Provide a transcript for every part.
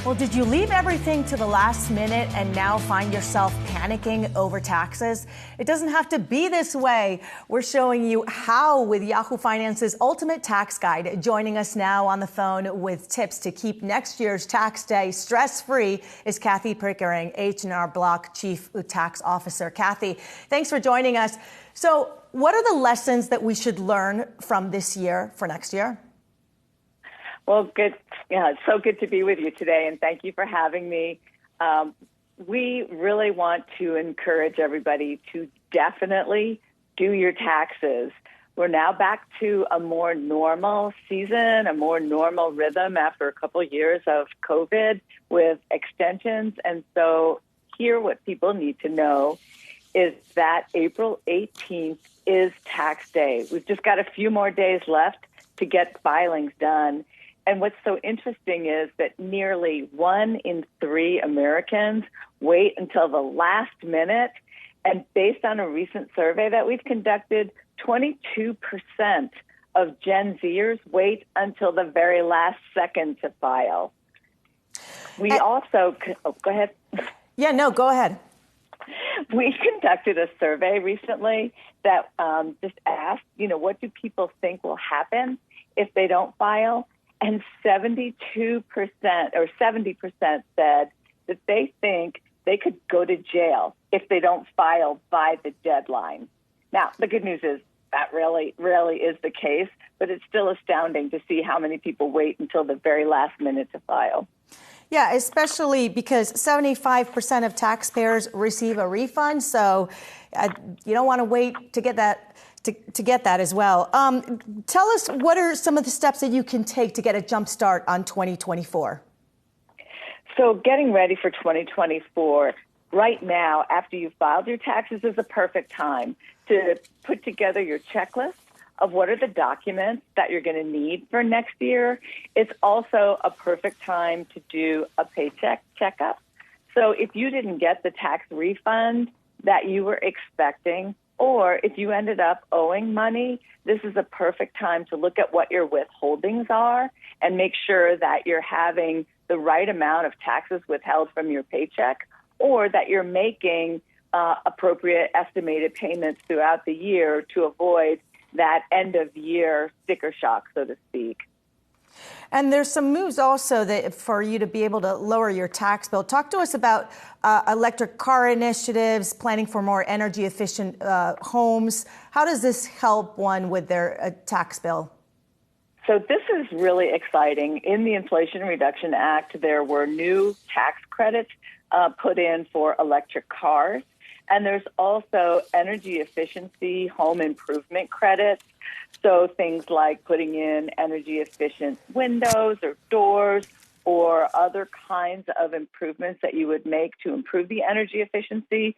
Well, did you leave everything to the last minute and now find yourself panicking over taxes? It doesn't have to be this way. We're showing you how with Yahoo Finance's Ultimate Tax Guide. Joining us now on the phone with tips to keep next year's tax day stress-free is Kathy Pickering, H&R Block Chief Tax Officer. Kathy, thanks for joining us. So what are the lessons that we should learn from this year for next year? Well, good. Yeah, it's so good to be with you today, and thank you for having me. We really want to encourage everybody to definitely do your taxes. We're now back to a more normal season, a more normal rhythm after a couple of years of COVID with extensions. And so here what people need to know is that April 18th is tax day. We've just got a few more days left to get filings done. And what's so interesting is that nearly 1 in 3 Americans wait until the last minute. And based on a recent survey that we've conducted, 22% of Gen Zers wait until the very last second to file. We also, go ahead. Yeah, no, go ahead. We conducted a survey recently that just asked, what do people think will happen if they don't file? And 72% or 70% said that they think they could go to jail if they don't file by the deadline. Now, the good news is that really is the case, but it's still astounding to see how many people wait until the very last minute to file. Yeah, especially because 75% of taxpayers receive a refund, so you don't want to wait to get that. To get that as well. Tell us, what are some of the steps that you can take to get a jump start on 2024? So getting ready for 2024, right now, after you've filed your taxes, is a perfect time to put together your checklist of what are the documents that you're going to need for next year. It's also a perfect time to do a paycheck checkup. So if you didn't get the tax refund that you were expecting, or if you ended up owing money, this is a perfect time to look at what your withholdings are and make sure that you're having the right amount of taxes withheld from your paycheck, or that you're making appropriate estimated payments throughout the year to avoid that end-of-year sticker shock, so to speak. And there's some moves also that for you to be able to lower your tax bill. Talk to us about electric car initiatives, planning for more energy efficient homes. How does this help one with their tax bill? So this is really exciting. In the Inflation Reduction Act, there were new tax credits put in for electric cars. And there's also energy efficiency home improvement credits. So things like putting in energy efficient windows or doors or other kinds of improvements that you would make to improve the energy efficiency.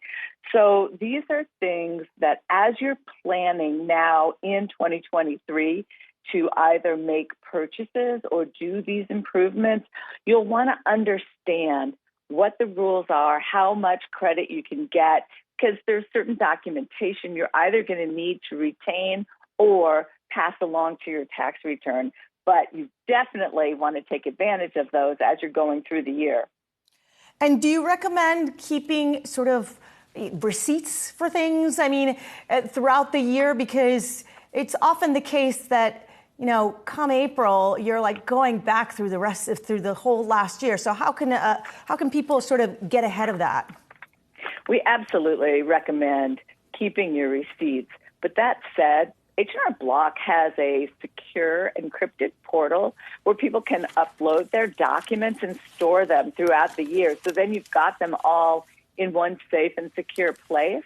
So these are things that as you're planning now in 2023 to either make purchases or do these improvements, you'll want to understand what the rules are, how much credit you can get, because there's certain documentation you're either going to need to retain or pass along to your tax return. But you definitely want to take advantage of those as you're going through the year. And do you recommend keeping sort of receipts for things, throughout the year? Because it's often the case that, come April, you're like going back through through the whole last year. So how can people sort of get ahead of that? We absolutely recommend keeping your receipts. But that said, H&R Block has a secure encrypted portal where people can upload their documents and store them throughout the year. So then you've got them all in one safe and secure place.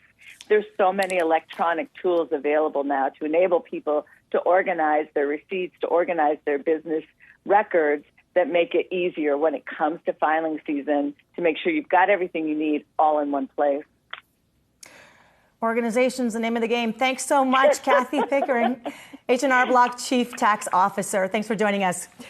There's so many electronic tools available now to enable people to organize their receipts, to organize their business records that make it easier when it comes to filing season to make sure you've got everything you need all in one place. Organization's the name of the game. Thanks so much, Kathy Pickering, H&R Block Chief Tax Officer. Thanks for joining us.